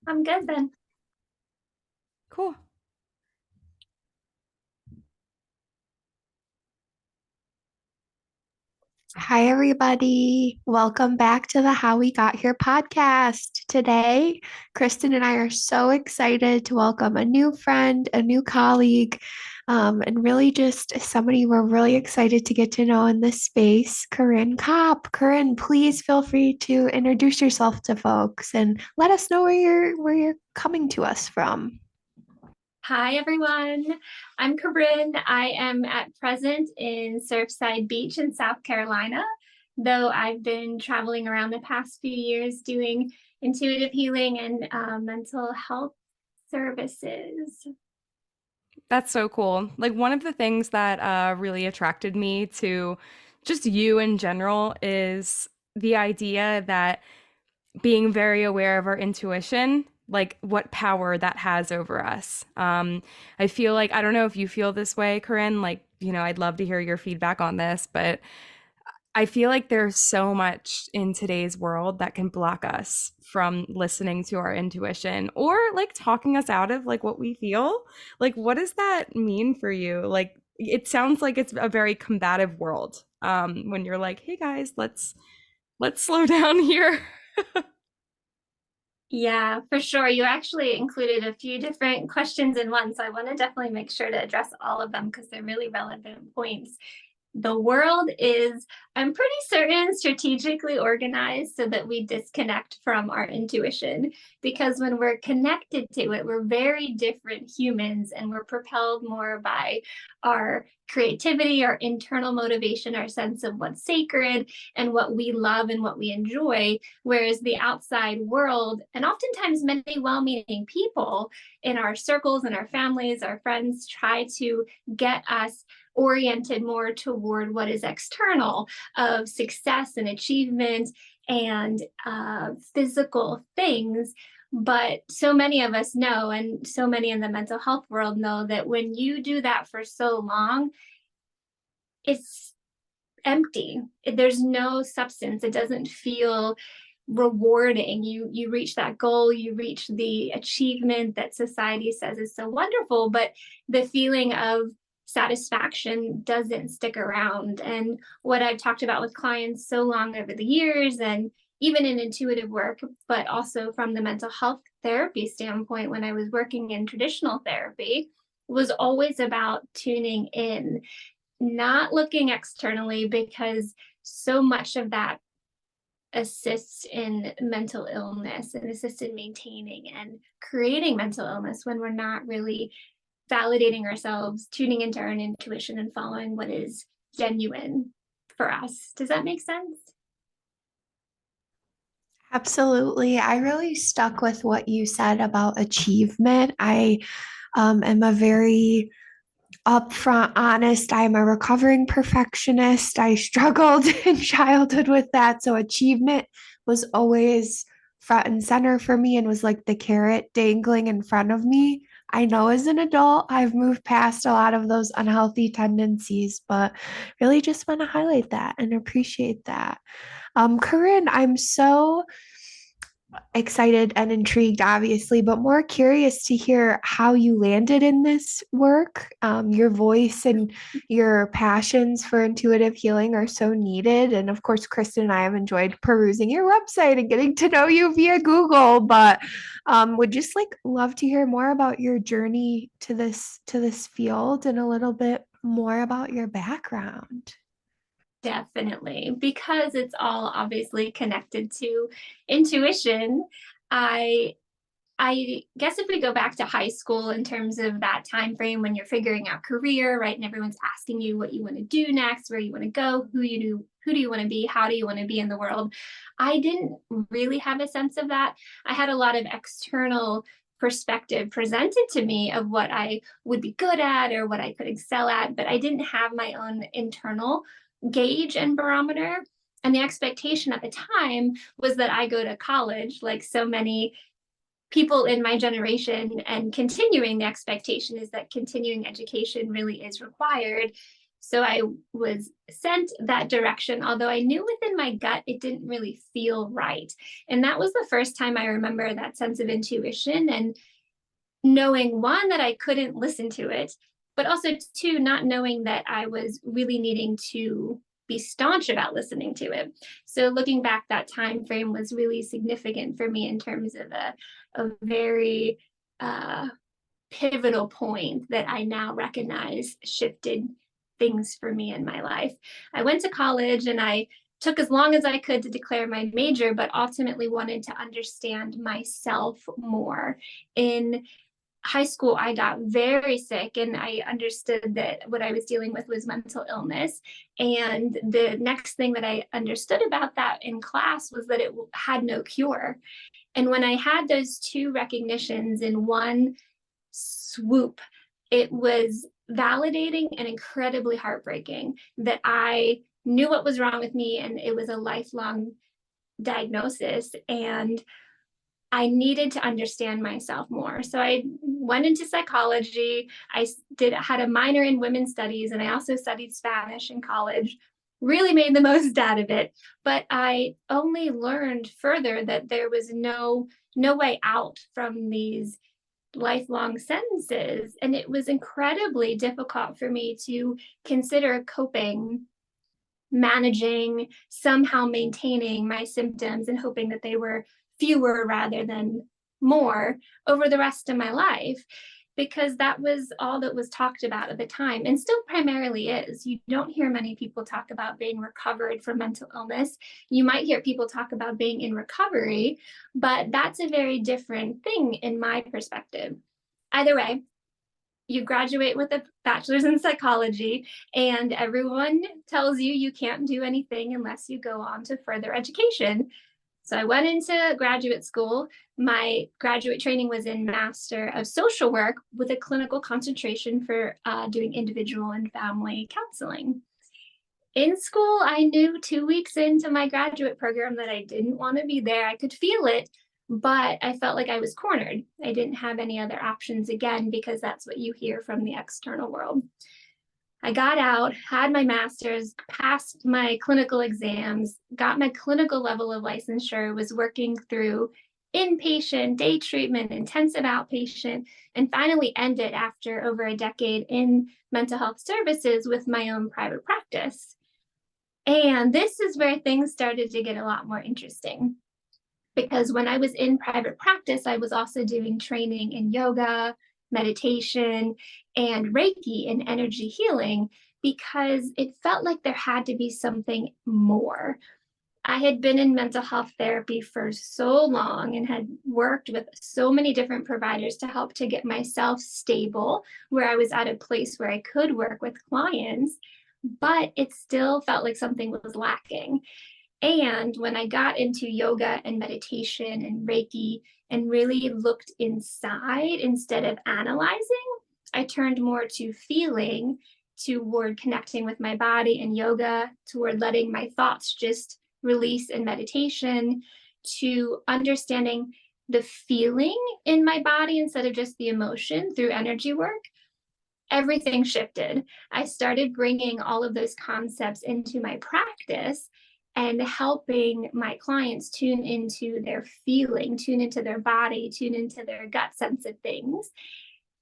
I'm good then. Cool. Hi, everybody. Welcome back to the How We Got Here podcast. Today, Kristen and I are so excited to welcome a new friend, a new colleague, and really just somebody we're really excited to get to know in this space, Corrine Kopp. Corrine, please feel free to introduce yourself to folks and let us know where you're coming to us from. Hi, everyone. I'm Corinne. I am at present in Surfside Beach in South Carolina, though I've been traveling around the past few years doing intuitive healing and mental health services. That's so cool. Like one of the things that really attracted me to just you in general is the idea that being very aware of our intuition, like what power that has over us. I feel like, I don't know if you feel this way, Corinne, like, I'd love to hear your feedback on this, but I feel like there's so much in today's world that can block us from listening to our intuition or like talking us out of like what we feel. Like, what does that mean for you? Like, it sounds like it's a very combative world. When you're like, hey guys, let's slow down here. Yeah, for sure. You actually included a few different questions in one, so I want to definitely make sure to address all of them because they're really relevant points. The world is, I'm pretty certain, strategically organized so that we disconnect from our intuition. Because when we're connected to it, we're very different humans and we're propelled more by our creativity, our internal motivation, our sense of what's sacred and what we love and what we enjoy. Whereas the outside world, and oftentimes many well meaning people in our circles and our families, our friends, try to get us oriented more toward what is external of success and achievement and physical things. But so many of us know, and so many in the mental health world know, that when you do that for so long, it's empty. There's no substance. It doesn't feel rewarding. You reach that goal, you reach the achievement that society says is so wonderful, but the feeling of satisfaction doesn't stick around. And what I've talked about with clients so long over the years, and even in intuitive work, but also from the mental health therapy standpoint, when I was working in traditional therapy, was always about tuning in, not looking externally, because so much of that assists in mental illness and assists in maintaining and creating mental illness when we're not really validating ourselves, tuning into our own intuition and following what is genuine for us. Does that make sense? Absolutely. I really stuck with what you said about achievement. I am a very upfront, honest. I'm a recovering perfectionist. I struggled in childhood with that. So achievement was always front and center for me and was like the carrot dangling in front of me. I know as an adult, I've moved past a lot of those unhealthy tendencies, but really just want to highlight that and appreciate that. Corinne, I'm so excited and intrigued, obviously, but more curious to hear how you landed in this work. Your voice and your passions for intuitive healing are so needed. And of course, Kristen and I have enjoyed perusing your website and getting to know you via Google, but would just like love to hear more about your journey to this field and a little bit more about your background. Definitely, because it's all obviously connected to intuition. I I guess if we go back to high school in terms of that time frame when you're figuring out career, right, and everyone's asking you what you want to do next, where you want to go, who do you want to be, how do you want to be in the world, I didn't really have a sense of that. I had a lot of external perspective presented to me of what I would be good at or what I could excel at, but I didn't have my own internal gauge and barometer. And the expectation at the time was that I go to college, like so many people in my generation, and continuing, the expectation is that continuing education really is required So I was sent that direction, although I knew within my gut it didn't really feel right. And that was the first time I remember that sense of intuition and knowing, one, that I couldn't listen to it, but also two, not knowing that I was really needing to be staunch about listening to it. So looking back, that time frame was really significant for me in terms of a very pivotal point that I now recognize shifted things for me in my life. I went to college and I took as long as I could to declare my major, but ultimately wanted to understand myself more. In high school, I got very sick and I understood that what I was dealing with was mental illness. And the next thing that I understood about that in class was that it had no cure. And when I had those two recognitions in one swoop, it was validating and incredibly heartbreaking that I knew what was wrong with me and it was a lifelong diagnosis. And I needed to understand myself more. So I went into psychology. I had a minor in women's studies, and I also studied Spanish in college, really made the most out of it. But I only learned further that there was no way out from these lifelong sentences. And it was incredibly difficult for me to consider coping, managing, somehow maintaining my symptoms and hoping that they were fewer rather than more over the rest of my life, because that was all that was talked about at the time, and still primarily is. You don't hear many people talk about being recovered from mental illness. You might hear people talk about being in recovery, but that's a very different thing in my perspective. Either way, you graduate with a bachelor's in psychology, and everyone tells you you can't do anything unless you go on to further education. So I went into graduate school. My graduate training was in Master of Social Work with a clinical concentration for doing individual and family counseling. In school, I knew 2 weeks into my graduate program that I didn't want to be there. I could feel it, but I felt like I was cornered. I didn't have any other options, again, because that's what you hear from the external world. I got out, had my master's, passed my clinical exams, got my clinical level of licensure, was working through inpatient, day treatment, intensive outpatient, and finally ended after over a decade in mental health services with my own private practice. And this is where things started to get a lot more interesting, because when I was in private practice, I was also doing training in yoga, meditation, and Reiki and energy healing, because it felt like there had to be something more. I had been in mental health therapy for so long and had worked with so many different providers to help to get myself stable, where I was at a place where I could work with clients, but it still felt like something was lacking. And when I got into yoga and meditation and Reiki and really looked inside instead of analyzing, I turned more to feeling, toward connecting with my body and yoga, toward letting my thoughts just release in meditation, to understanding the feeling in my body instead of just the emotion through energy work. Everything shifted. I started bringing all of those concepts into my practice and helping my clients tune into their feeling, tune into their body, tune into their gut sense of things.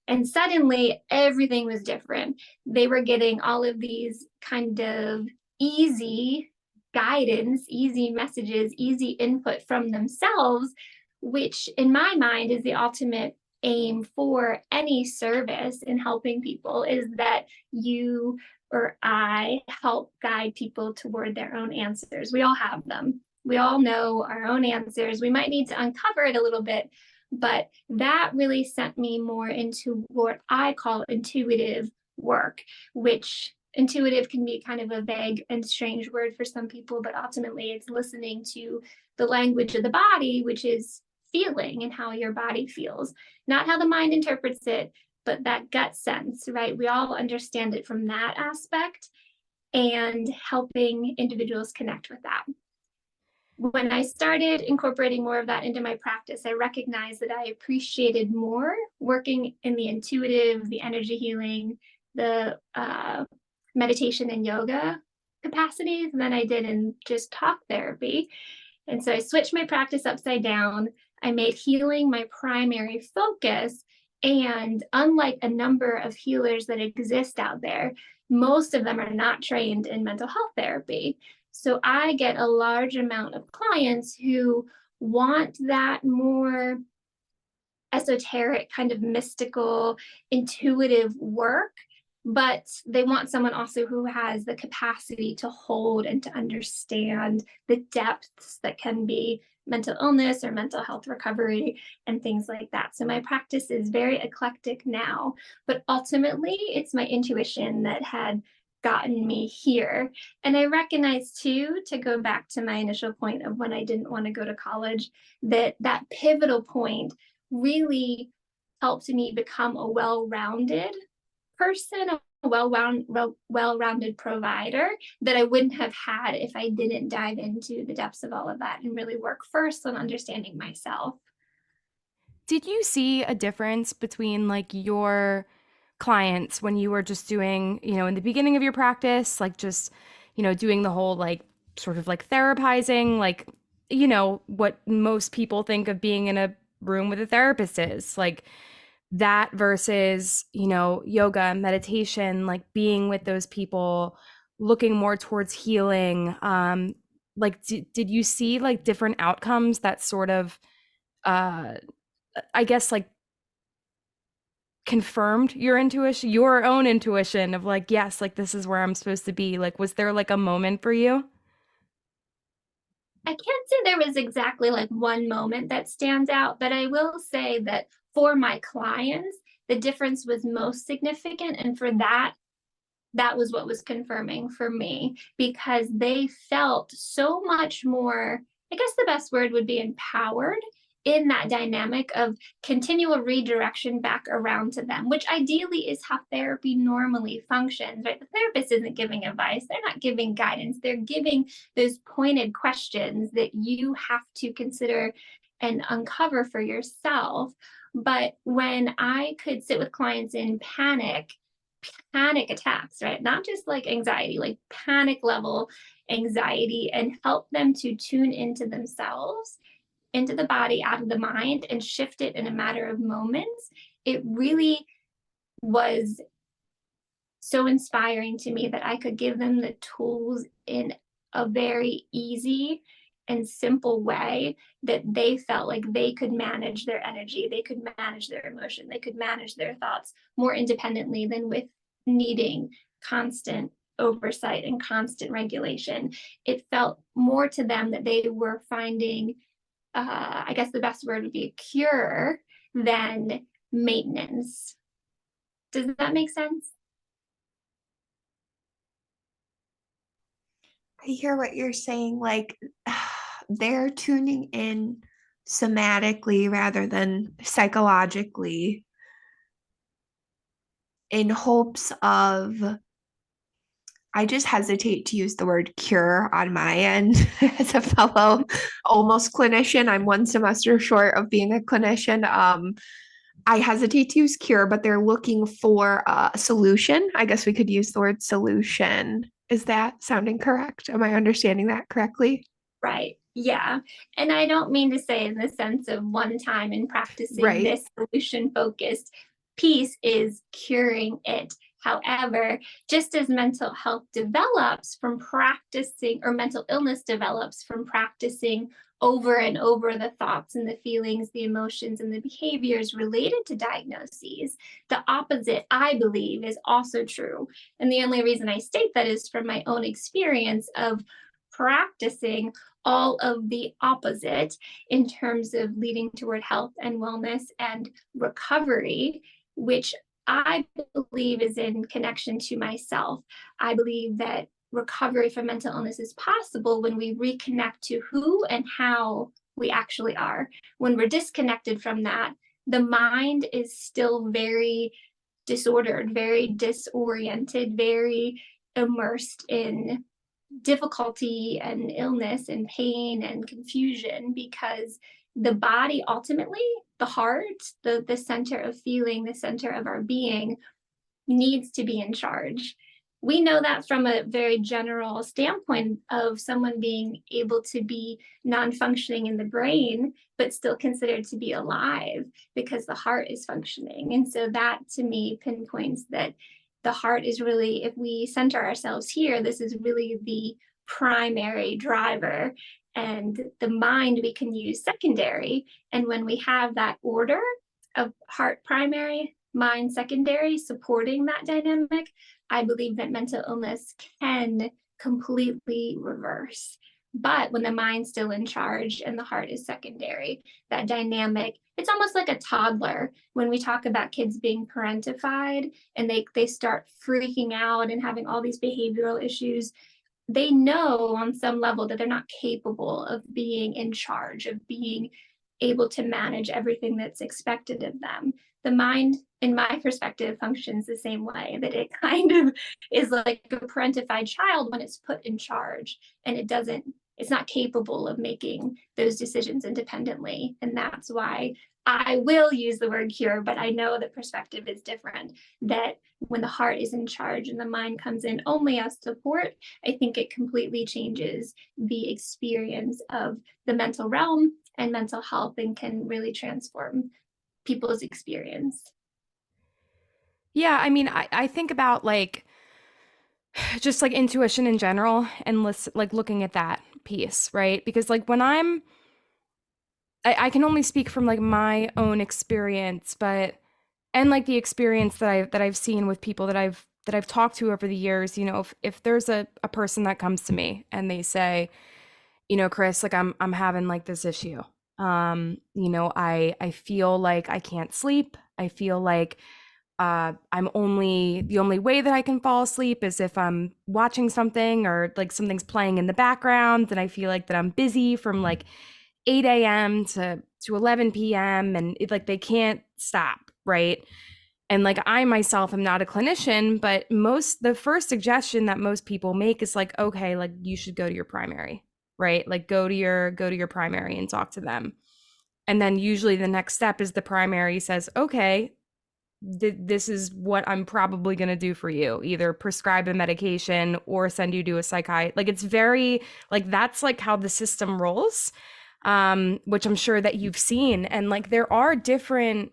And suddenly everything was different. They were getting all of these kind of easy guidance, easy messages, easy input from themselves, which in my mind is the ultimate aim for any service in helping people, is that you or I help guide people toward their own answers. We all have them. We all know our own answers. We might need to uncover it a little bit, but that really sent me more into what I call intuitive work, which intuitive can be kind of a vague and strange word for some people, but ultimately it's listening to the language of the body, which is feeling and how your body feels, not how the mind interprets it, but that gut sense, right? We all understand it from that aspect, and helping individuals connect with that. When I started incorporating more of that into my practice, I recognized that I appreciated more working in the intuitive, the energy healing, the meditation and yoga capacities than I did in just talk therapy. And so I switched my practice upside down. I made healing my primary focus. And unlike a number of healers that exist out there, most of them are not trained in mental health therapy. So I get a large amount of clients who want that more esoteric, kind of mystical, intuitive work, but they want someone also who has the capacity to hold and to understand the depths that can be mental illness or mental health recovery and things like that. So my practice is very eclectic now, but ultimately it's my intuition that had gotten me here. And I recognize too, to go back to my initial point of when I didn't want to go to college, that that pivotal point really helped me become a well-rounded person, a well-rounded provider that I wouldn't have had if I didn't dive into the depths of all of that and really work first on understanding myself. Did you see a difference between like your clients when you were just doing, in the beginning of your practice, like just, doing the whole like sort of like therapizing, like, what most people think of being in a room with a therapist is, like that versus, yoga, meditation, like being with those people, looking more towards healing. Like, did you see like different outcomes that sort of, I guess, like confirmed your intuition, your own intuition of like, yes, like this is where I'm supposed to be? Like, was there like a moment for you? I can't say there was exactly like one moment that stands out, but I will say that for my clients, the difference was most significant. And for that, that was what was confirming for me, because they felt so much more, I guess the best word would be empowered in that dynamic of continual redirection back around to them, which ideally is how therapy normally functions, right? The therapist isn't giving advice, they're not giving guidance, they're giving those pointed questions that you have to consider and uncover for yourself. But when I could sit with clients in panic attacks, right? Not just like anxiety, like panic level anxiety, and help them to tune into themselves, into the body, out of the mind, and shift it in a matter of moments. It really was so inspiring to me that I could give them the tools in a very easy and simple way that they felt like they could manage their energy, they could manage their emotion, they could manage their thoughts more independently than with needing constant oversight and constant regulation. It felt more to them that they were finding, I guess the best word would be a cure than maintenance. Does that make sense? I hear what you're saying. Like they're tuning in somatically rather than psychologically in hopes of, I just hesitate to use the word cure on my end as a fellow almost clinician. I'm one semester short of being a clinician. I hesitate to use cure, but they're looking for a solution. I guess we could use the word solution. Is that sounding correct? Am I understanding that correctly? Right. Yeah. And I don't mean to say in the sense of one time in practicing Right. this solution focused piece is curing it. However, just as mental health develops from practicing, or mental illness develops from practicing over and over the thoughts and the feelings, the emotions, and the behaviors related to diagnoses, the opposite, I believe, is also true. And the only reason I state that is from my own experience of practicing all of the opposite in terms of leading toward health and wellness and recovery, which I believe is in connection to myself. I believe that recovery from mental illness is possible when we reconnect to who and how we actually are. When we're disconnected from that, the mind is still very disordered, very disoriented, very immersed in difficulty and illness and pain and confusion, because the body, ultimately the heart, the center of feeling, the center of our being, needs to be in charge. we know that from a very general standpoint of someone being able to be non-functioning in the brain, but still considered to be alive because the heart is functioning. And so that to me pinpoints that the heart is really, if we center ourselves here, this is really the primary driver, and the mind we can use secondary. And when we have that order of heart primary, mind secondary, supporting that dynamic, I believe that mental illness can completely reverse. But when the mind's still in charge and the heart is secondary, that dynamic, it's almost like a toddler. When we talk about kids being parentified and they start freaking out and having all these behavioral issues, they know on some level that they're not capable of being in charge, of being able to manage everything that's expected of them. The mind, in my perspective, functions the same way, that it kind of is like a parentified child when it's put in charge, and it's not capable of making those decisions independently. And that's why I will use the word cure, but I know that perspective is different, that when the heart is in charge and the mind comes in only as support, I think it completely changes the experience of the mental realm and mental health, and can really transform people's experience. Yeah, I mean, I think about like just like intuition in general and like looking at that piece, right? Because like when I can only speak from like my own experience, but and like the experience that I've seen with people that I've talked to over the years, you know, if there's a person that comes to me and they say, you know, Chris, like I'm having like this issue. You know, I feel like I can't sleep. I feel like the only way that I can fall asleep is if I'm watching something or like something's playing in the background, and I feel like that I'm busy from like 8 a.m. to 11 p.m. and like they can't stop, right? And like I myself am not a clinician, but the first suggestion that most people make is like, okay, like you should go to your primary, right? Like go to your primary and talk to them. And then usually the next step is the primary says, okay, this is what I'm probably going to do for you, either prescribe a medication or send you to a psychiatrist. Like it's very like that's like how the system rolls, which I'm sure that you've seen. And like there are different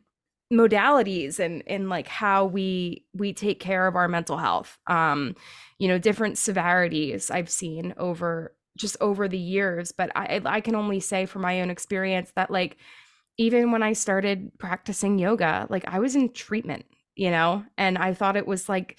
modalities in like how we take care of our mental health, you know, different severities I've seen over the years. But I can only say from my own experience that like even when I started practicing yoga, like I was in treatment, you know, and I thought it was like,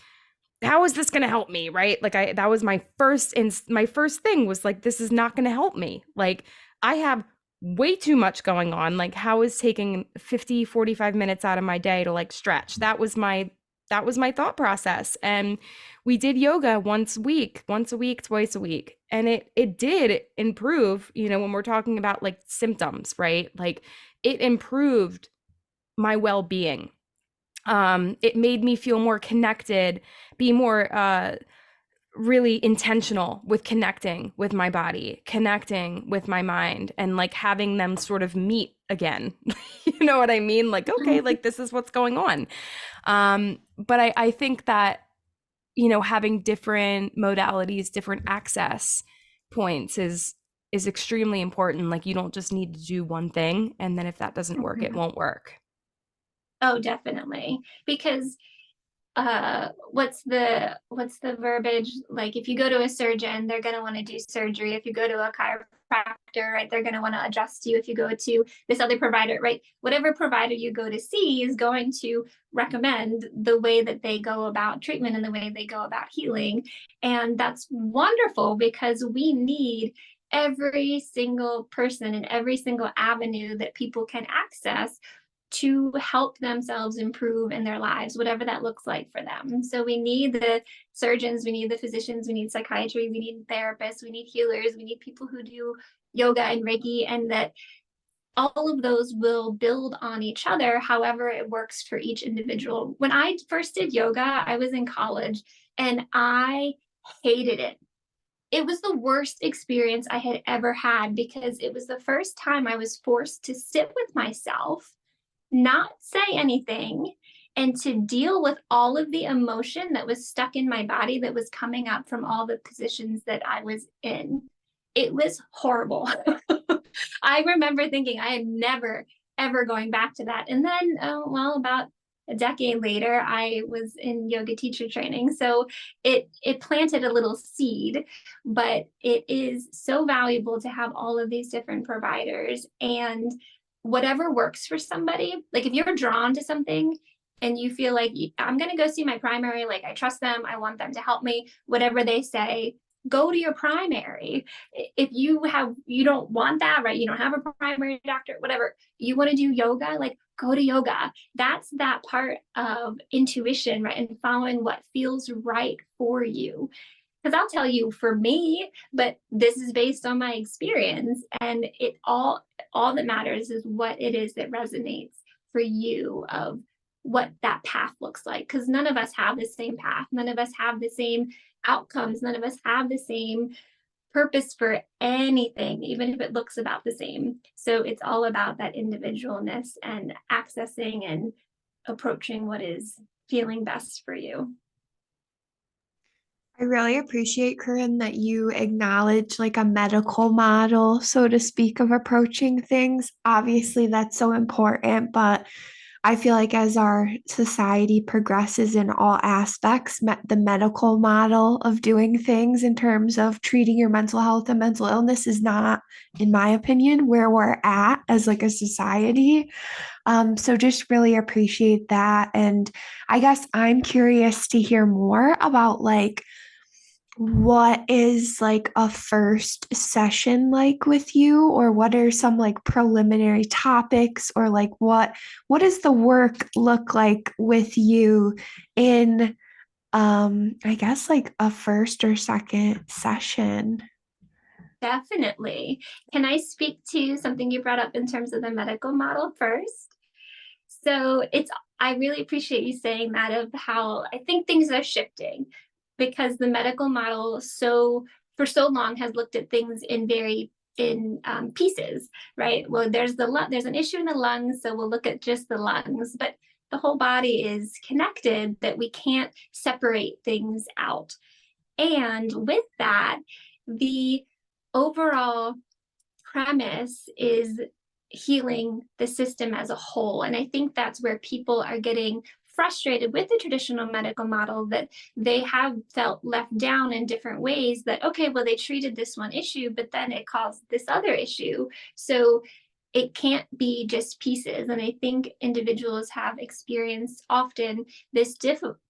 how is this going to help me? Right. Like that was my first thing was like, this is not going to help me. Like I have way too much going on. Like how is taking 45 minutes out of my day to like stretch? That was my thought process. And we did yoga once a week, twice a week. And it did improve, you know, when we're talking about like symptoms, right? Like it improved my well-being. It made me feel more connected, be more really intentional with connecting with my body, connecting with my mind, and like having them sort of meet again. You know what I mean? Like, okay, like this is what's going on. But I think that, you know, having different modalities, different access points is extremely important. Like you don't just need to do one thing, and then if that doesn't work, it won't work. Oh, definitely. Because what's the verbiage? Like if you go to a surgeon, they're going to want to do surgery. If you go to a chiropractor, right, they're going to want to adjust you. If you go to this other provider, right, whatever provider you go to see is going to recommend the way that they go about treatment and the way they go about healing. And that's wonderful because we need every single person and every single avenue that people can access to help themselves improve in their lives, whatever that looks like for them. So we need the surgeons, we need the physicians, we need psychiatry, we need therapists, we need healers, we need people who do yoga and Reiki, and that all of those will build on each other, however it works for each individual. When I first did yoga, I was in college and I hated it. It was the worst experience I had ever had because it was the first time I was forced to sit with myself, not say anything, and to deal with all of the emotion that was stuck in my body that was coming up from all the positions that I was in. It was horrible. I remember thinking I am never, ever going back to that. And then, about a decade later, I was in yoga teacher training. So it planted a little seed, but it is so valuable to have all of these different providers, and whatever works for somebody. Like if you're drawn to something and you feel like I'm going to go see my primary, like I trust them, I want them to help me, whatever they say, go to your primary. If you don't want that, right? You don't have a primary doctor, whatever, you want to do yoga, like go to yoga. That's that part of intuition, right? And following what feels right for you. Because I'll tell you, for me, but this is based on my experience, and it all that matters is what it is that resonates for you, of what that path looks like. Because none of us have the same path. None of us have the same outcomes. None of us have the same purpose for anything, even if it looks about the same. So it's all about that individualness and accessing and approaching what is feeling best for you. I really appreciate, Corinne, that you acknowledge like a medical model, so to speak, of approaching things. Obviously, that's so important, but I feel like as our society progresses in all aspects, the medical model of doing things in terms of treating your mental health and mental illness is not, in my opinion, where we're at as like a society. So just really appreciate that. And I guess I'm curious to hear more about like what is like a first session like with you, or what are some like preliminary topics, or like what does the work look like with you in I guess like a first or second session? Definitely. Can I speak to something you brought up in terms of the medical model first? So I really appreciate you saying that, of how I think things are shifting, because the medical model for so long has looked at things in pieces, right? Well, there's an issue in the lungs, so we'll look at just the lungs, but the whole body is connected, that we can't separate things out. And with that, the overall premise is healing the system as a whole. And I think that's where people are getting frustrated with the traditional medical model, that they have felt left down in different ways, that, okay, well, they treated this one issue, but then it caused this other issue. So it can't be just pieces. And I think individuals have experienced often this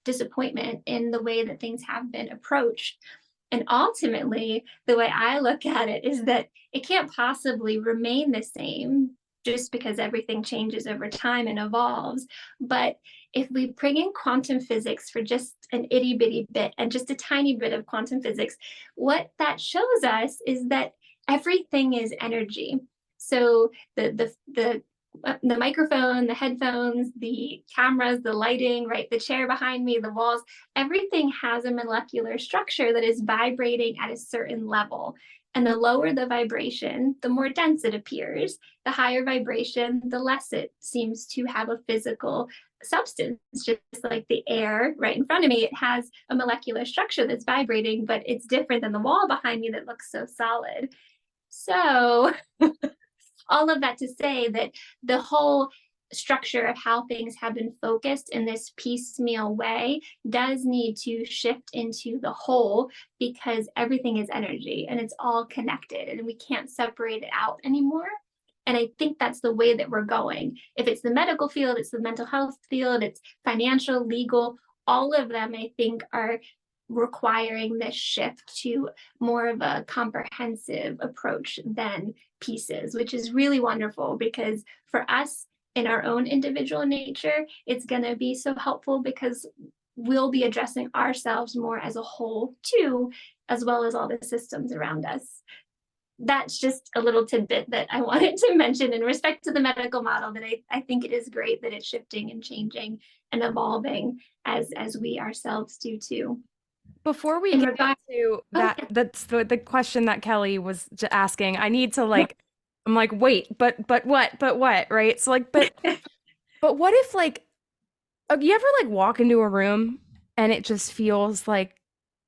disappointment in the way that things have been approached. And ultimately, the way I look at it is that it can't possibly remain the same, just because everything changes over time and evolves. But if we bring in quantum physics for just an itty bitty bit, and just a tiny bit of quantum physics, what that shows us is that everything is energy. So the microphone, the headphones, the cameras, the lighting, right, the chair behind me, the walls, everything has a molecular structure that is vibrating at a certain level. And the lower the vibration, the more dense it appears. The higher vibration, the less it seems to have a physical substance. Just like the air right in front of me, it has a molecular structure that's vibrating, but it's different than the wall behind me that looks so solid. So all of that to say that the whole structure of how things have been focused in this piecemeal way does need to shift into the whole, because everything is energy and it's all connected, and we can't separate it out anymore. And I think that's the way that we're going. If it's the medical field, it's the mental health field, it's financial, legal, all of them, I think, are requiring this shift to more of a comprehensive approach than pieces, which is really wonderful, because for us in our own individual nature, it's going to be so helpful, because we'll be addressing ourselves more as a whole too, as well as all the systems around us. That's just a little tidbit that I wanted to mention in respect to the medical model, that I think it is great that it's shifting and changing and evolving as we ourselves do too. Before we get to that, that's the question that Kelly was asking. I need to like, I'm like, wait, but what, right? So like, but what if like You ever like walk into a room and it just feels like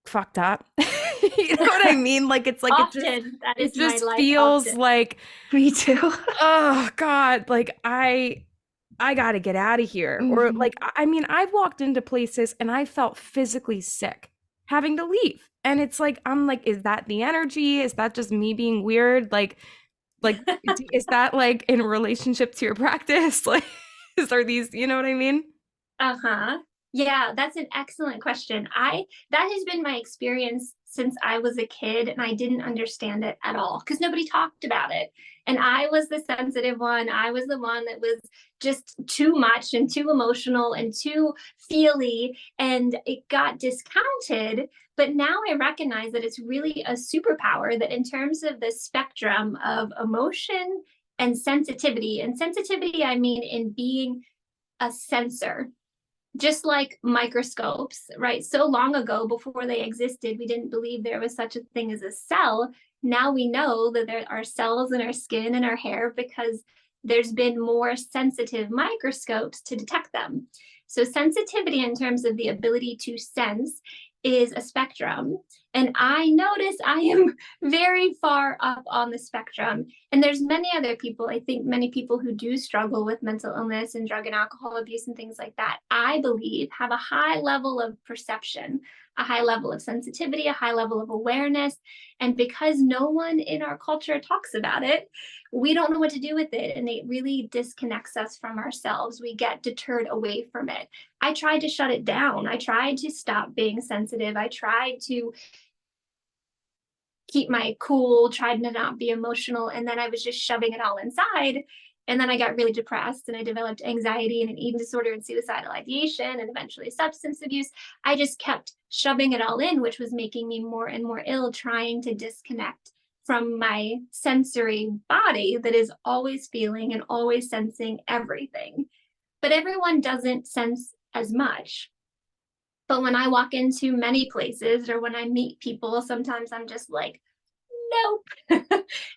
fucked up? You know what I mean? Like it's like Often, that it is my just life feels often. like, Me too. oh God, like I got to get out of here. Or Mhm. like I mean, I've walked into places and I felt physically sick having to leave. And it's like I'm like, is that the energy? Is that just me being weird? Like is that like in relationship to your practice? Like is there these, you know what I mean? Uh-huh. Yeah, that's an excellent question. That has been my experience since I was a kid, and I didn't understand it at all because nobody talked about it. And I was the sensitive one. I was the one that was just too much and too emotional and too feely, and it got discounted. But now I recognize that it's really a superpower, that in terms of the spectrum of emotion and sensitivity, I mean in being a sensor, just like microscopes, right? So long ago, before they existed, we didn't believe there was such a thing as a cell. Now we know that there are cells in our skin and our hair because there's been more sensitive microscopes to detect them. So sensitivity in terms of the ability to sense is a spectrum. And I notice I am very far up on the spectrum. And there's many other people, I think many people who do struggle with mental illness and drug and alcohol abuse and things like that, I believe have a high level of perception, a high level of sensitivity, a high level of awareness. And because no one in our culture talks about it, we don't know what to do with it. And it really disconnects us from ourselves. We get deterred away from it. I tried to shut it down. I tried to stop being sensitive. I tried to keep my cool, tried to not be emotional. And then I was just shoving it all inside. And then I got really depressed and I developed anxiety and an eating disorder and suicidal ideation and eventually substance abuse. I just kept shoving it all in, which was making me more and more ill, trying to disconnect from my sensory body that is always feeling and always sensing everything. But everyone doesn't sense as much. But when I walk into many places or when I meet people, sometimes I'm just like, nope. And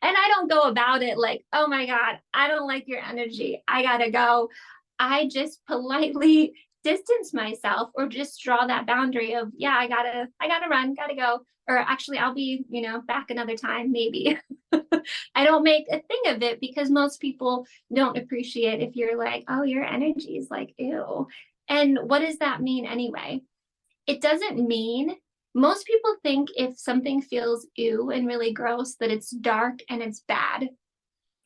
I don't go about it like, oh my God, I don't like your energy. I gotta go. I just politely distance myself or just draw that boundary of, yeah, I gotta run, gotta go. Or actually I'll be, back another time, maybe. I don't make a thing of it because most people don't appreciate if you're like, oh, your energy is like, ew. And what does that mean anyway? It doesn't mean, most people think if something feels ew and really gross, that it's dark and it's bad,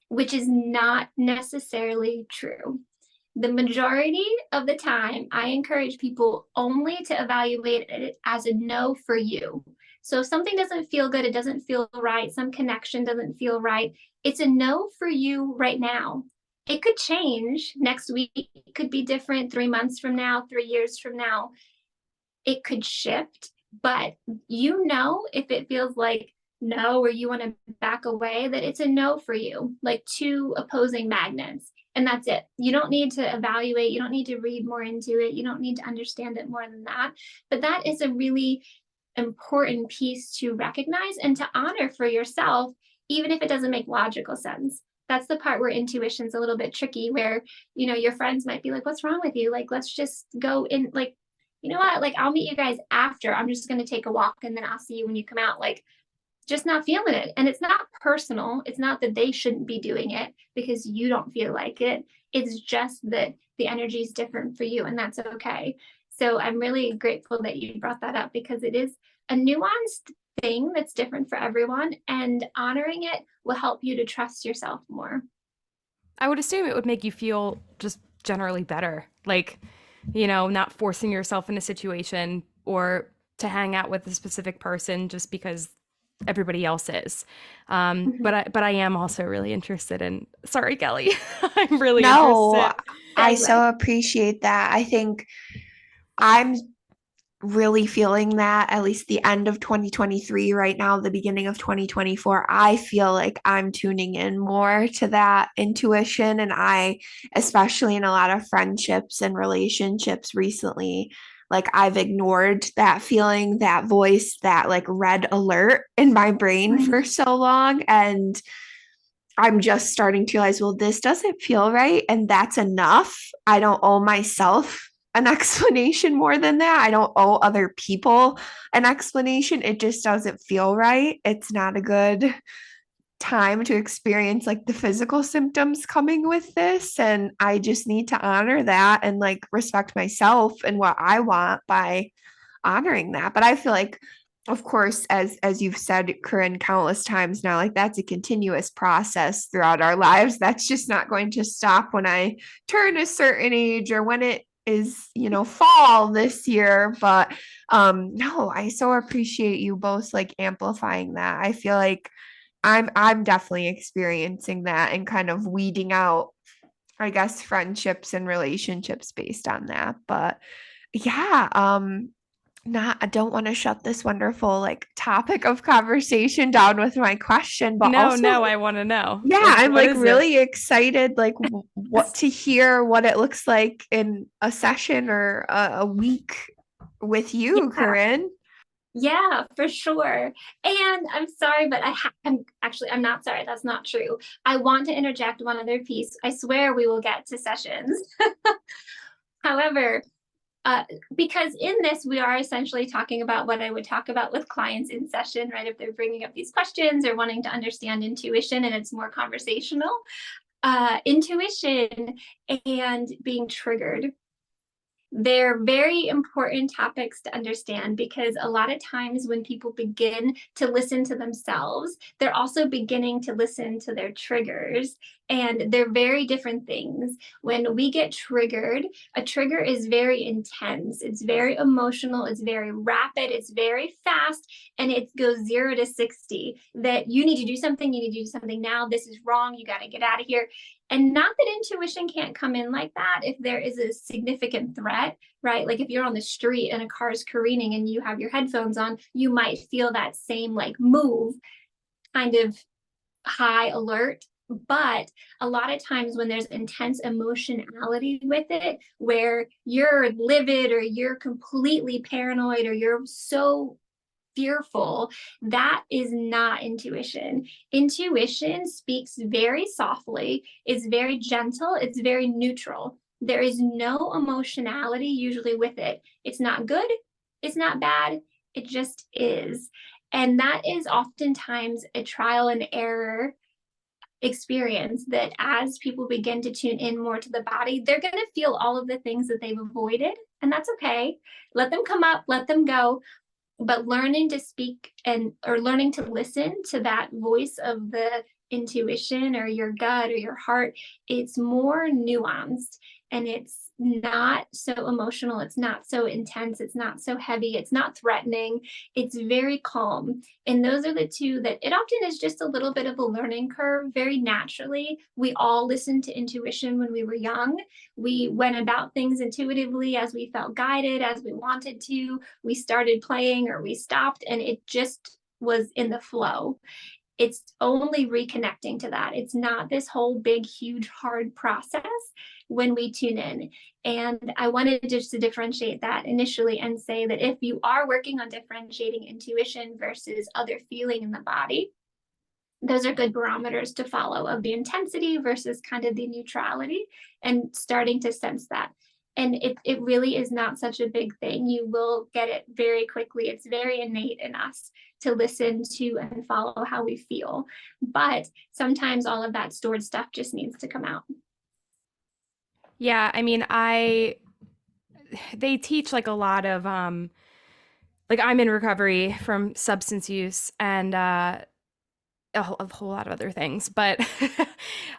which is not necessarily true. The majority of the time, I encourage people only to evaluate it as a no for you. So if something doesn't feel good, it doesn't feel right, some connection doesn't feel right, it's a no for you right now. It could change next week. It could be different 3 months from now, 3 years from now. It could shift, but if it feels like no, or you want to back away, that it's a no for you, like two opposing magnets. And that's it. You don't need to evaluate. You don't need to read more into it. You don't need to understand it more than that. But that is a really important piece to recognize and to honor for yourself, even if it doesn't make logical sense. That's the part where intuition's a little bit tricky, where, your friends might be like, what's wrong with you? Like, let's just go in, like, you know what? Like, I'll meet you guys after. I'm just going to take a walk and then I'll see you when you come out. Like, just not feeling it. And it's not personal. It's not that they shouldn't be doing it because you don't feel like it. It's just that the energy is different for you, and that's okay. So I'm really grateful that you brought that up because it is a nuanced thing that's different for everyone, and honoring it will help you to trust yourself more. I would assume it would make you feel just generally better. Like, not forcing yourself in a situation or to hang out with a specific person just because everybody else is. But I am also really interested in, sorry, Kelly, I'm really No, interested. I Segue. so appreciate that. I think I'm really feeling that at least the end of 2023 right now, the beginning of 2024, I feel like I'm tuning in more to that intuition. And especially in a lot of friendships and relationships recently, like I've ignored that feeling, that voice, that like red alert in my brain for so long. And I'm just starting to realize, well, this doesn't feel right. And that's enough. I don't owe myself an explanation more than that. I don't owe other people an explanation. It just doesn't feel right. It's not a good time to experience like the physical symptoms coming with this. And I just need to honor that and like respect myself and what I want by honoring that. But I feel like, of course, as you've said, Corinne, countless times now, like that's a continuous process throughout our lives. That's just not going to stop when I turn a certain age or when it is, fall this year. But no, I so appreciate you both like amplifying that. I feel like I'm definitely experiencing that and kind of weeding out, I guess, friendships and relationships based on that. But yeah, not I don't want to shut this wonderful like topic of conversation down with my question, but No, also I want to know. yeah, Like, I'm what like is it? really excited like what to hear what it looks like in a session or a week with you, Yeah. Corinne. Yeah, for sure. And I'm sorry, but I'm not sorry. That's not true. I want to interject one other piece. I swear we will get to sessions. However, because in this, we are essentially talking about what I would talk about with clients in session, right? If they're bringing up these questions or wanting to understand intuition and it's more conversational, intuition and being triggered. They're very important topics to understand because a lot of times when people begin to listen to themselves, they're also beginning to listen to their triggers. And they're very different things. When we get triggered, a trigger is very intense. It's very emotional. It's very rapid. It's very fast. And it goes 0 to 60 that you need to do something. You need to do something now. This is wrong. You got to get out of here. And not that intuition can't come in like that if there is a significant threat, right? Like if you're on the street and a car is careening and you have your headphones on, you might feel that same like move, kind of high alert. But a lot of times when there's intense emotionality with it, where you're livid or you're completely paranoid or you're so fearful, that is not intuition. Intuition speaks very softly, it's very gentle, it's very neutral. There is no emotionality usually with it. It's not good, it's not bad, it just is. And that is oftentimes a trial and error experience that as people begin to tune in more to the body, they're going to feel all of the things that they've avoided. And that's okay. Let them come up, let them go. But learning to speak or learning to listen to that voice of the intuition or your gut or your heart, it's more nuanced and it's not so emotional. It's not so intense. It's not so heavy. It's not threatening. It's very calm. And those are the two that it often is just a little bit of a learning curve very naturally. We all listened to intuition when we were young. We went about things intuitively as we felt guided, as we wanted to. We started playing or we stopped, and it just was in the flow. It's only reconnecting to that. It's not this whole big, huge, hard process when we tune in. And I wanted just to differentiate that initially and say that if you are working on differentiating intuition versus other feeling in the body, those are good barometers to follow of the intensity versus kind of the neutrality and starting to sense that. And it really is not such a big thing. You will get it very quickly. It's very innate in us to listen to and follow how we feel. But sometimes all of that stored stuff just needs to come out. Yeah, I mean, they teach like a lot of like I'm in recovery from substance use and a whole lot of other things, but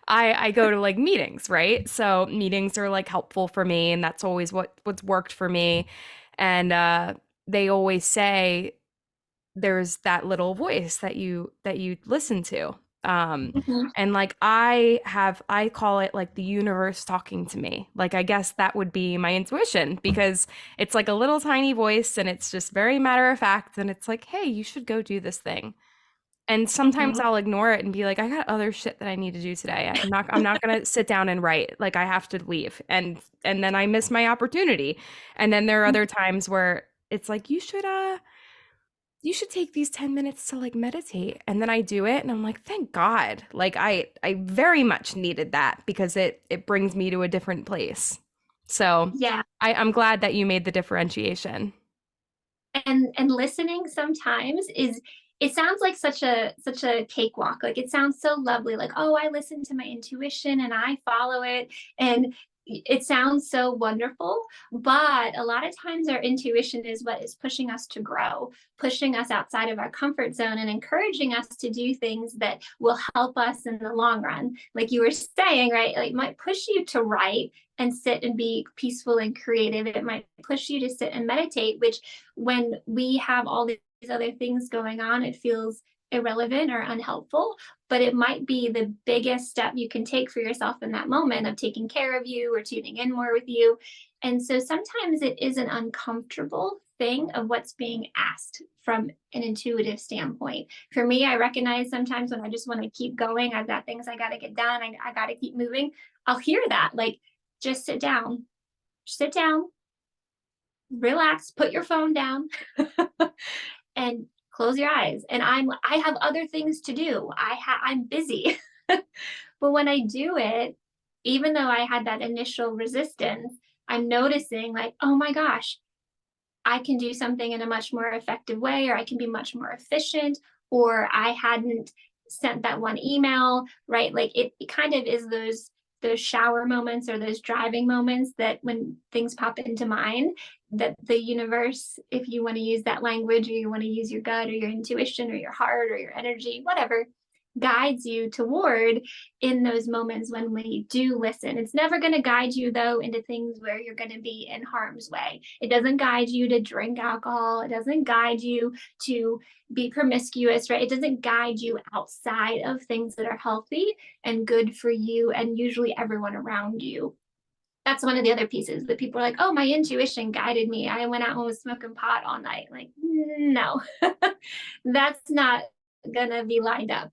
I go to like meetings, right? So meetings are like helpful for me, and that's always what's worked for me. And they always say there's that little voice that you listen to. And like I call it like the universe talking to me. Like I guess that would be my intuition because it's like a little tiny voice and it's just very matter of fact and it's like, hey, you should go do this thing. And sometimes I'll ignore it and be like, I got other shit that I need to do today. I'm not gonna sit down and write. Like I have to leave. And then I miss my opportunity. And then there are other times where it's like, you should take these 10 minutes to like meditate. And then I do it and I'm like, thank God. Like I very much needed that because it brings me to a different place. So Yeah. I'm glad that you made the differentiation. And listening sometimes is, it sounds like such a cakewalk. Like it sounds so lovely, like, oh, I listen to my intuition and I follow it, and it sounds so wonderful. But a lot of times our intuition is what is pushing us to grow, pushing us outside of our comfort zone, and encouraging us to do things that will help us in the long run. Like you were saying, right? Like it might push you to write and sit and be peaceful and creative. It might push you to sit and meditate, which when we have all these other things going on, it feels irrelevant or unhelpful. But it might be the biggest step you can take for yourself in that moment of taking care of you or tuning in more with you. And so sometimes it is an uncomfortable thing of what's being asked from an intuitive standpoint. For me, I recognize sometimes when I just want to keep going, I've got things I got to get done, I got to keep moving. I'll hear that, like, just sit down, relax, put your phone down and close your eyes. And I have other things to do. I'm busy. But when I do it, even though I had that initial resistance, I'm noticing like, oh my gosh, I can do something in a much more effective way, or I can be much more efficient, or I hadn't sent that one email, right? Like it kind of is those shower moments or those driving moments that when things pop into mind, that the universe, if you want to use that language, or you want to use your gut or your intuition or your heart or your energy, whatever, guides you toward in those moments when we do listen. It's never going to guide you though into things where you're going to be in harm's way. It doesn't guide you to drink alcohol. It doesn't guide you to be promiscuous, right? It doesn't guide you outside of things that are healthy and good for you and usually everyone around you. That's one of the other pieces that people are like, oh, my intuition guided me. I went out and was smoking pot all night. Like, no, that's not gonna be lined up.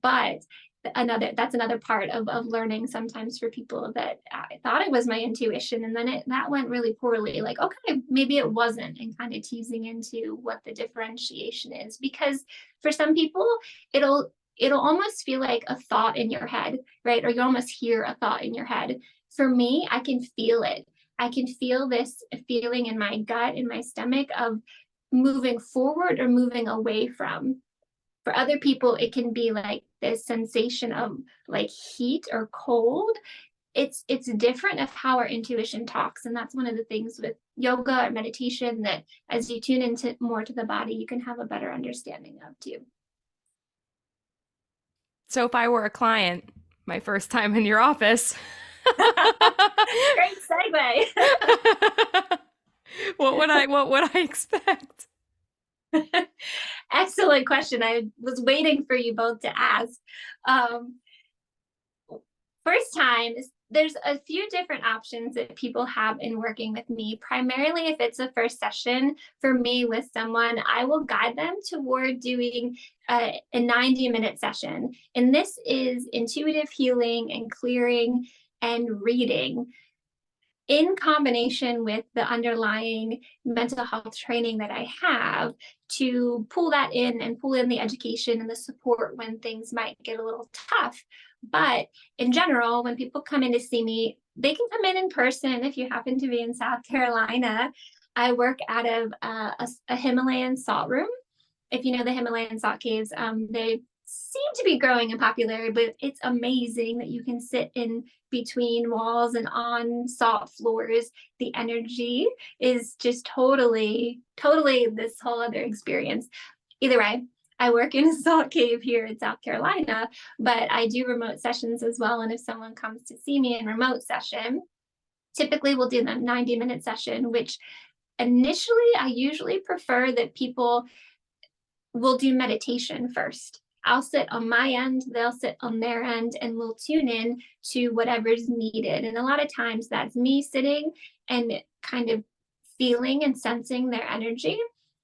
But that's another part of learning sometimes for people that I thought it was my intuition and then that went really poorly. Like, okay, maybe it wasn't, and kind of teasing into what the differentiation is. Because for some people, it'll almost feel like a thought in your head, right? Or you almost hear a thought in your head. For me, I can feel it. I can feel this feeling in my gut, in my stomach of moving forward or moving away from. For other people, it can be like this sensation of like heat or cold. It's different of how our intuition talks. And that's one of the things with yoga or meditation that as you tune into more to the body, you can have a better understanding of too. So if I were a client, my first time in your office, great segue. what would I expect? Excellent question. I was waiting for you both to ask. First time, there's a few different options that people have in working with me. Primarily, if it's a first session for me with someone, I will guide them toward doing a 90-minute session. And this is intuitive healing and clearing and reading in combination with the underlying mental health training that I have, to pull that in and pull in the education and the support when things might get a little tough. But in general, when people come in to see me, they can come in person. If you happen to be in South Carolina, I work out of a Himalayan salt room. If you know the Himalayan salt caves, they seem to be growing in popularity, but it's amazing that you can sit in between walls and on salt floors. The energy is just totally this whole other experience. Either way, I work in a salt cave here in South Carolina, but I do remote sessions as well. And if someone comes to see me in remote session, typically we'll do the 90-minute session, which initially I usually prefer that people will do meditation first. I'll sit on my end, they'll sit on their end, and we'll tune in to whatever's needed. And a lot of times that's me sitting and kind of feeling and sensing their energy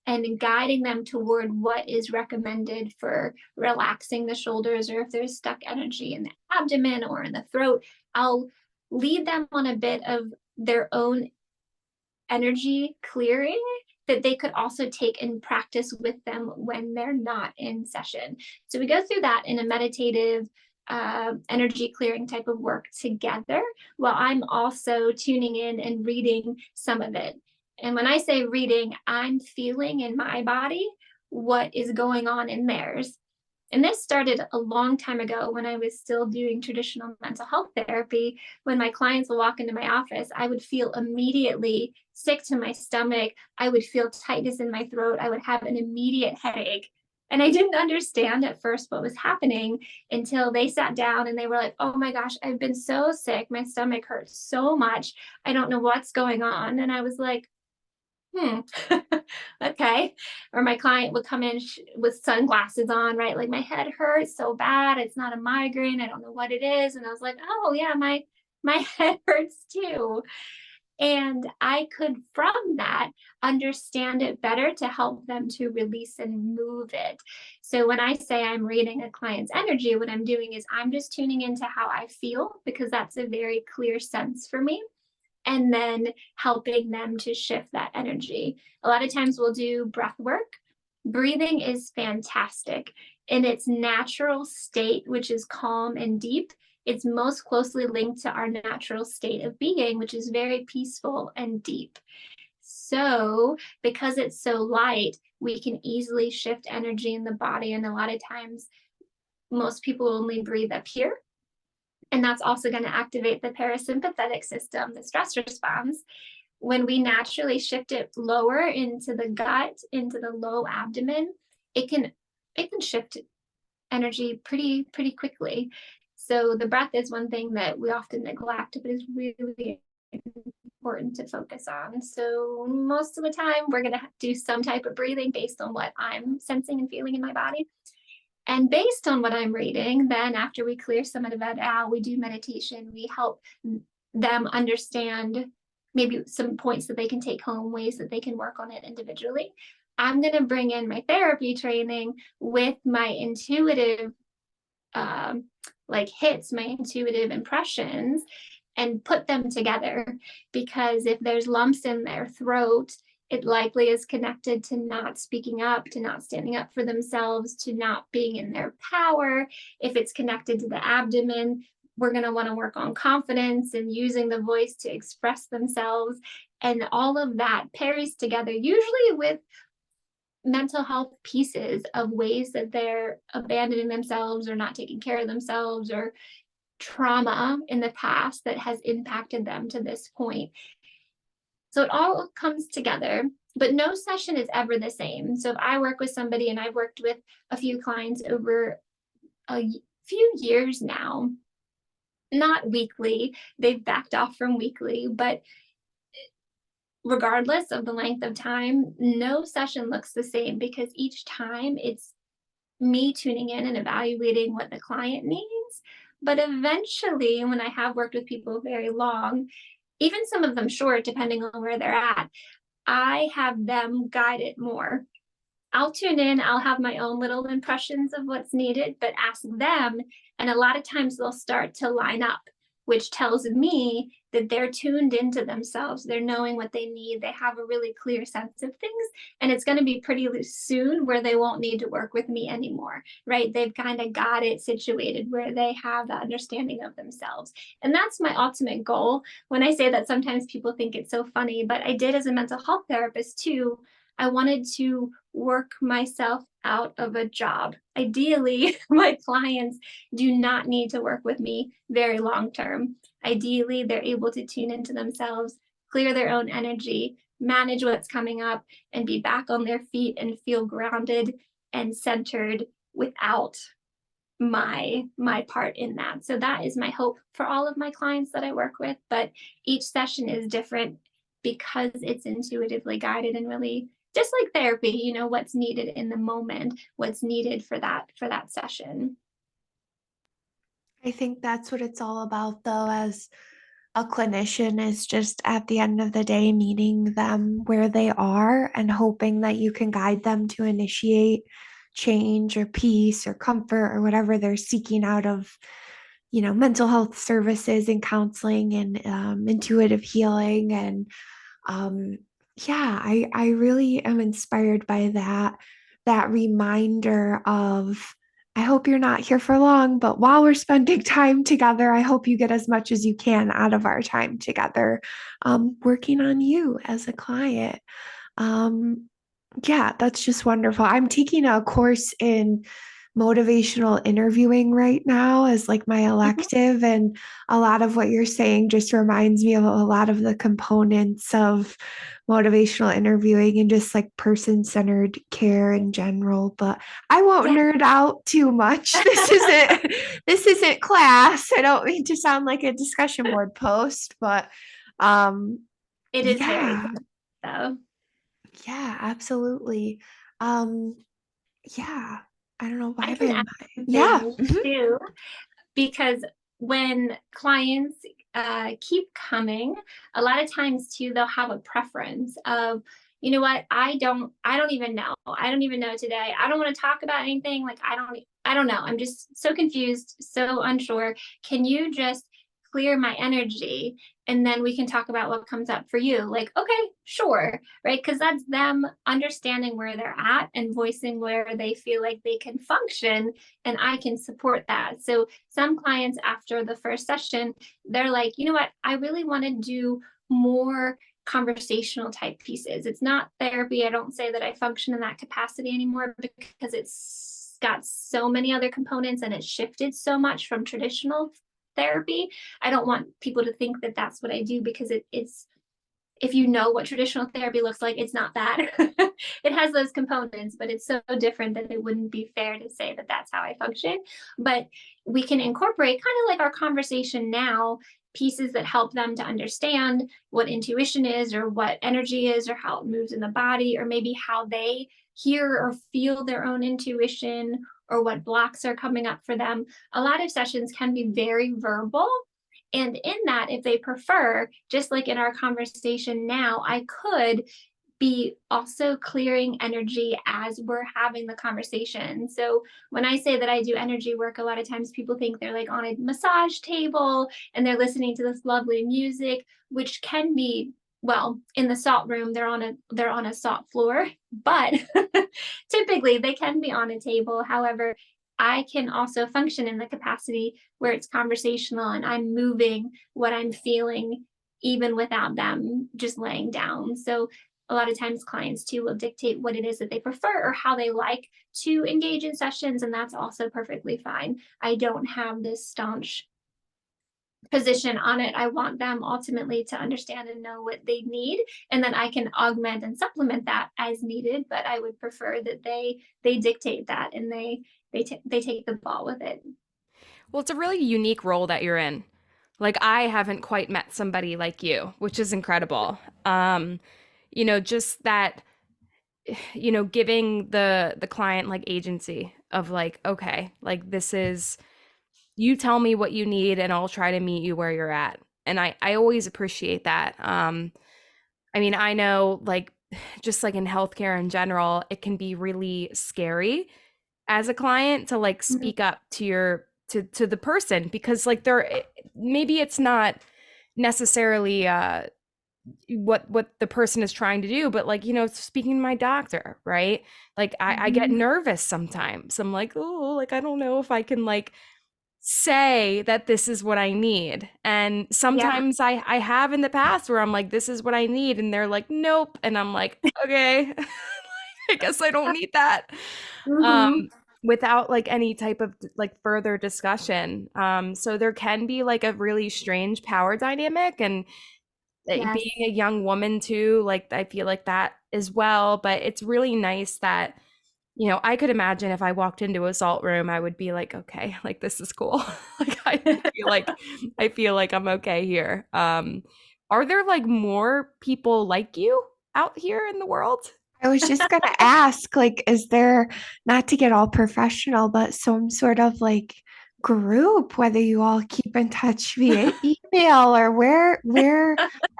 and guiding them toward what is recommended for relaxing the shoulders, or if there's stuck energy in the abdomen or in the throat, I'll lead them on a bit of their own energy clearing that they could also take and practice with them when they're not in session. So we go through that in a meditative energy clearing type of work together, while I'm also tuning in and reading some of it. And when I say reading, I'm feeling in my body what is going on in theirs. And this started a long time ago when I was still doing traditional mental health therapy. When my clients would walk into my office, I would feel immediately sick to my stomach. I would feel tightness in my throat. I would have an immediate headache. And I didn't understand at first what was happening until they sat down and they were like, oh my gosh, I've been so sick. My stomach hurts so much. I don't know what's going on. And I was like, okay. Or my client would come in with sunglasses on, right? Like, my head hurts so bad. It's not a migraine. I don't know what it is. And I was like, oh yeah, my head hurts too. And I could, from that, understand it better to help them to release and move it. So when I say I'm reading a client's energy, what I'm doing is I'm just tuning into how I feel, because that's a very clear sense for me, and then helping them to shift that energy. A lot of times we'll do breath work. Breathing is fantastic. In its natural state, which is calm and deep, it's most closely linked to our natural state of being, which is very peaceful and deep. So because it's so light, we can easily shift energy in the body. And a lot of times, most people only breathe up here. And that's also going to activate the parasympathetic system, the stress response. When we naturally shift it lower into the gut, into the low abdomen, it can shift energy pretty quickly. So the breath is one thing that we often neglect, but is really important to focus on. So most of the time, we're going to do some type of breathing based on what I'm sensing and feeling in my body. And based on what I'm reading, then after we clear some of that out, we do meditation. We help them understand maybe some points that they can take home, ways that they can work on it individually. I'm going to bring in my therapy training with my intuitive hits, my intuitive impressions, and put them together. Because if there's lumps in their throat, it likely is connected to not speaking up, to not standing up for themselves, to not being in their power. If it's connected to the abdomen, we're going to want to work on confidence and using the voice to express themselves. And all of that pairs together, usually with mental health pieces of ways that they're abandoning themselves or not taking care of themselves, or trauma in the past that has impacted them to this point. So it all comes together, but no session is ever the same. So if I work with somebody, and I've worked with a few clients over a few years now, not weekly, they've backed off from weekly, but regardless of the length of time, no session looks the same, because each time it's me tuning in and evaluating what the client needs. But eventually, when I have worked with people very long, even some of them short, depending on where they're at, I have them guide it more. I'll tune in, I'll have my own little impressions of what's needed, but ask them, and a lot of times they'll start to line up, which tells me that they're tuned into themselves. They're knowing what they need. They have a really clear sense of things, and it's going to be pretty soon where they won't need to work with me anymore, right? They've kind of got it situated where they have the understanding of themselves. And that's my ultimate goal. When I say that, sometimes people think it's so funny, but I did as a mental health therapist too. I wanted to work myself out of a job. Ideally, my clients do not need to work with me very long term. Ideally, they're able to tune into themselves, clear their own energy, manage what's coming up, and be back on their feet and feel grounded and centered without my part in that. So that is my hope for all of my clients that I work with. But each session is different because it's intuitively guided, and really just like therapy, what's needed in the moment, what's needed for that session. I think that's what it's all about, though, as a clinician, is just at the end of the day meeting them where they are and hoping that you can guide them to initiate change or peace or comfort or whatever they're seeking out of, mental health services and counseling and intuitive healing. And I really am inspired by that reminder of I hope you're not here for long, but while we're spending time together, I hope you get as much as you can out of our time together, working on you as a client. Um, yeah, that's just wonderful. I'm taking a course in motivational interviewing right now as like my Mhm. elective, and a lot of what you're saying just reminds me of a lot of the components of motivational interviewing and just like person-centered care in general. But I won't Yeah, nerd out too much. This isn't class. I don't mean to sound like a discussion board post, but it is very yeah, good. So yeah, absolutely. Um, yeah, I don't know I why can my add mind. Yeah. something Mhm. too, because when clients keep coming, a lot of times too, they'll have a preference of, you know what, I don't even know. I don't even know today. I don't want to talk about anything. Like I don't know. I'm just so confused, so unsure. Can you just clear my energy and then we can talk about what comes up for you? Like, okay, sure, right? Because that's them understanding where they're at and voicing where they feel like they can function, and I can support that. So some clients after the first session, they're like, you know what, I really want to do more conversational type pieces. It's not therapy. I don't say that I function in that capacity anymore because it's got so many other components and it's shifted so much from traditional therapy. I don't want people to think that that's what I do, because it's, if you know what traditional therapy looks like, it's not that. It has those components, but it's so different that it wouldn't be fair to say that that's how I function. But we can incorporate, kind of like our conversation now, pieces that help them to understand what intuition is, or what energy is, or how it moves in the body, or maybe how they hear or feel their own intuition, or what blocks are coming up for them. A lot of sessions can be very verbal, and in that, if they prefer, just like in our conversation now, I could be also clearing energy as we're having the conversation. So when I say that I do energy work, a lot of times people think they're like on a massage table and they're listening to this lovely music, which can be, well, in the salt room, they're on a salt floor, but typically they can be on a table. However, I can also function in the capacity where it's conversational and I'm moving what I'm feeling even without them just laying down. So a lot of times clients too will dictate what it is that they prefer or how they like to engage in sessions, and that's also perfectly fine. I don't have this staunch position on it. I want them ultimately to understand and know what they need, and then I can augment and supplement that as needed, but I would prefer that they dictate that, and they take the ball with it. Well, it's a really unique role that you're in. Like I haven't quite met somebody like you, which is incredible. Just that, giving the client like agency of like, okay, like this is, you tell me what you need and I'll try to meet you where you're at. And I always appreciate that. I mean, I know like just like in healthcare in general, it can be really scary as a client to like Mhm. speak up to your to the person, because like maybe it's not necessarily what the person is trying to do, but like, speaking to my doctor, right? Like I get Mhm. nervous sometimes. I'm like, oh, like I don't know if I can like say that this is what I need. And Yeah. sometimes I have in the past where I'm like, this is what I need, and they're like, nope, and I'm like, okay. I guess I don't need that. um Mhm. Without like any type of like further discussion. So there can be like a really strange power dynamic, and Yes. being a young woman too, like I feel like that as well. But it's really nice that, I could imagine if I walked into a salt room, I would be like, okay, like this is cool. Like I feel like I'm okay here. Are there like more people like you out here in the world? I was just gonna ask, like, is there, not to get all professional, but some sort of like group, whether you all keep in touch via email, or where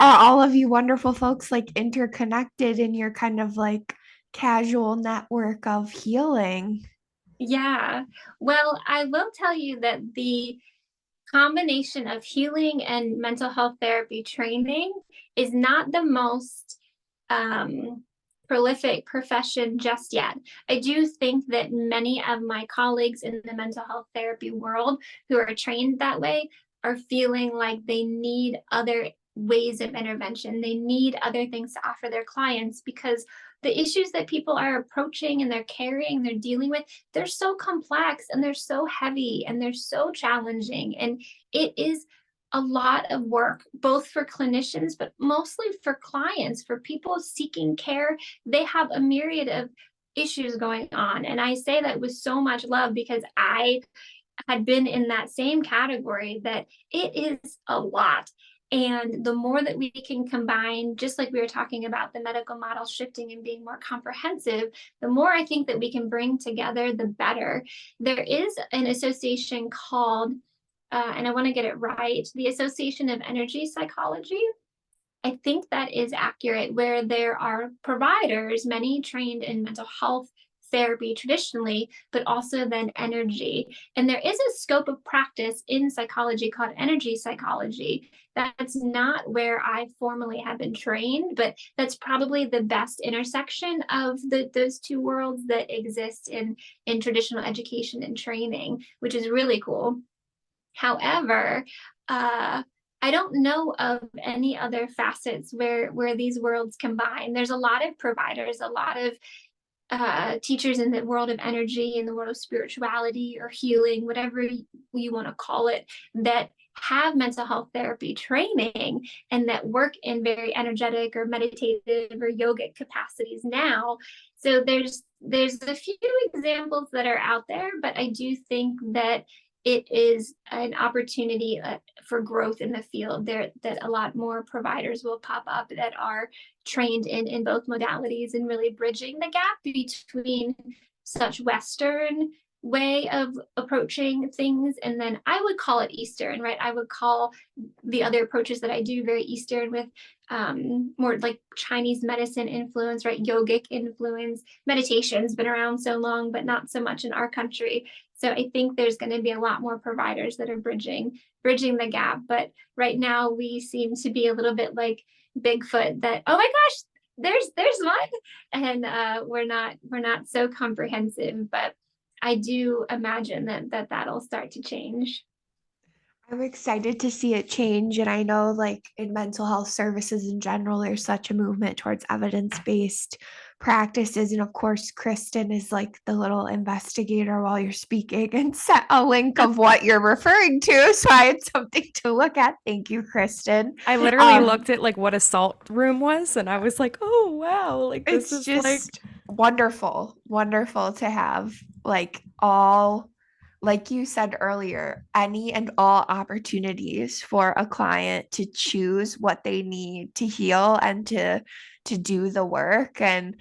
are all of you wonderful folks like interconnected in your kind of like casual network of healing? Yeah. Well, I will tell you that the combination of healing and mental health therapy training is not the most um, prolific profession just yet. I do think that many of my colleagues in the mental health therapy world who are trained that way are feeling like they need other ways of intervention. They need other things to offer their clients because the issues that people are approaching and they're carrying, they're dealing with, they're so complex and they're so heavy and they're so challenging. And it is a lot of work, both for clinicians, but mostly for clients, for people seeking care. They have a myriad of issues going on. And I say that with so much love because I had been in that same category, that it is a lot. And the more that we can combine, just like we were talking about the medical model shifting and being more comprehensive, the more I think that we can bring together, the better. There is an association called, and I want to get it right, the Association of Energy Psychology. I think that is accurate, where there are providers, many trained in mental health therapy traditionally, but also then energy. And there is a scope of practice in psychology called energy psychology. That's not where I formally have been trained, but that's probably the best intersection of those two worlds that exist in traditional education and training, which is really cool. However, I don't know of any other facets where these worlds combine. There's a lot of providers, a lot of teachers in the world of energy, in the world of spirituality or healing, whatever you want to call it, that have mental health therapy training and that work in very energetic or meditative or yogic capacities now. So there's a few examples that are out there, but I do think that it is an opportunity for growth in the field there, that a lot more providers will pop up that are trained in both modalities and really bridging the gap between such Western way of approaching things, and then I would call it Eastern, right? I would call the other approaches that I do very Eastern, with more like Chinese medicine influence, right? Yogic influence. Meditation's been around so long, but not so much in our country. So I think there's going to be a lot more providers that are bridging the gap. But right now we seem to be a little bit like Bigfoot, that, oh my gosh, there's one, and we're not so comprehensive. But I do imagine that that'll start to change. I'm excited to see it change. And I know, like, in mental health services in general, there's such a movement towards evidence-based practices. And of course, Kristen is like the little investigator while you're speaking and set a link of what you're referring to. So I had something to look at. Thank you, Kristen. I literally looked at like what a salt room was, and I was like, oh wow, like this It's is just like wonderful to have, like, all, like you said earlier, any and all opportunities for a client to choose what they need to heal and to do the work. And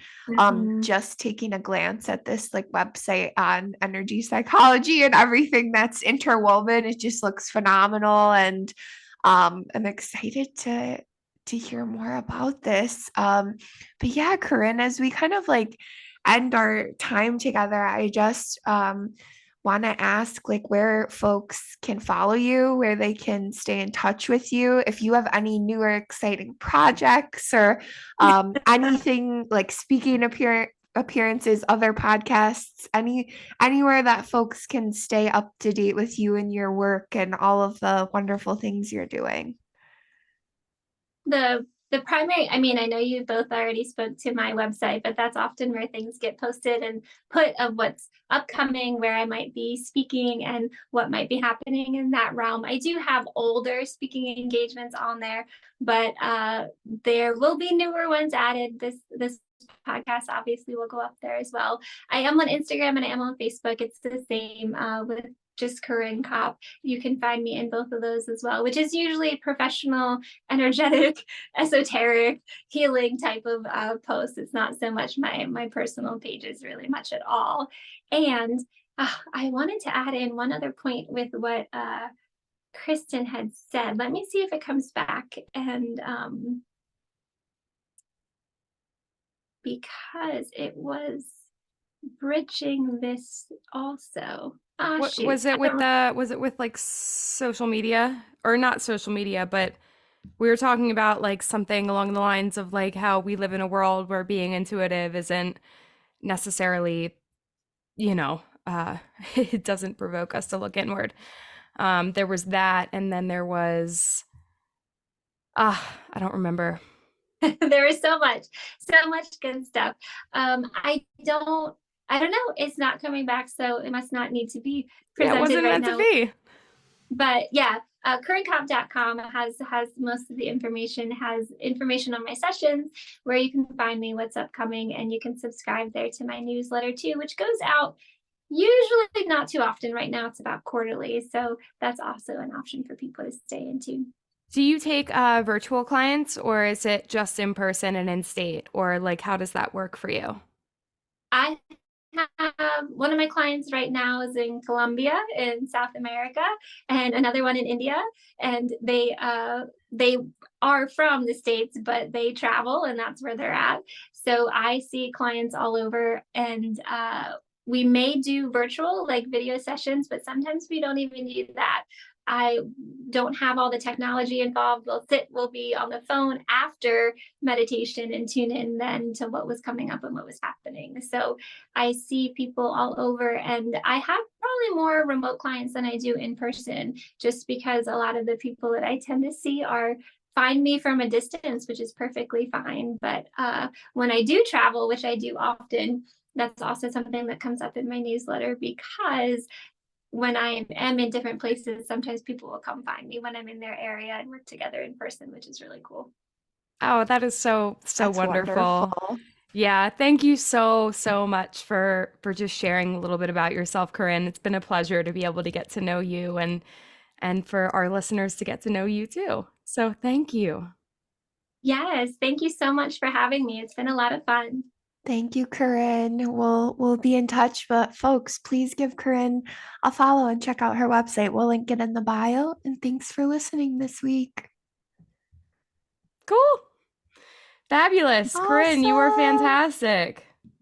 just taking a glance at this like website on energy psychology and everything that's interwoven, it just looks phenomenal. And I'm excited to hear more about this. But yeah, Corinne, as we kind of like end our time together, I just want to ask, like, where folks can follow you, where they can stay in touch with you, if you have any new or exciting projects, or anything like speaking appearances, other podcasts, anywhere that folks can stay up to date with you and your work and all of the wonderful things you're doing. The primary, I mean, I know you both already spoke to my website, but that's often where things get posted and put of what's upcoming, where I might be speaking and what might be happening in that realm. I do have older speaking engagements on there, but there will be newer ones added. This podcast obviously will go up there as well. I am on Instagram and I am on Facebook. It's the same with just Corrine Kopp. You can find me in both of those as well, which is usually professional, energetic, esoteric, healing type of posts. It's not so much my personal pages really much at all. And I wanted to add in one other point with what Kristen had said. Let me see if it comes back. And because it was bridging this also. was it with like social media, or not social media, but we were talking about like something along the lines of like how we live in a world where being intuitive isn't necessarily, you know, it doesn't provoke us to look inward. There was that, and then there was, I don't remember. There is so much good stuff. I don't know. It's not coming back, so it must not need to be Yeah, it presented wasn't right meant now. to be. But yeah, CorrineKopp.com has most of the information, has information on my sessions, where you can find me, what's upcoming, and you can subscribe there to my newsletter too, which goes out usually not too often. Right now it's about quarterly, so that's also an option for people to stay in tune. Do you take virtual clients, or is it just in person and in state, or like how does that work for you? I have one of my clients right now is in Colombia in South America, and another one in India, and they are from the States, but they travel and that's where they're at. So I see clients all over, and we may do virtual like video sessions, but sometimes we don't even need that. I don't have all the technology involved. We'll be on the phone after meditation and tune in then to what was coming up and what was happening. So I see people all over, and I have probably more remote clients than I do in person, just because a lot of the people that I tend to see find me from a distance, which is perfectly fine. But when I do travel, which I do often, that's also something that comes up in my newsletter, because when I am in different places, sometimes people will come find me when I'm in their area and work together in person, which is really cool. Oh, that is so That's wonderful. wonderful. Yeah, thank you so much for just sharing a little bit about yourself, Corinne. It's been a pleasure to be able to get to know you, and for our listeners to get to know you too. So thank you. Yes, thank you so much for having me. It's been a lot of fun. Thank you, Corinne. We'll be in touch, but folks, please give Corinne a follow and check out her website. We'll link it in the bio. And thanks for listening this week. Cool. Fabulous. Corinne, you were Awesome. fantastic.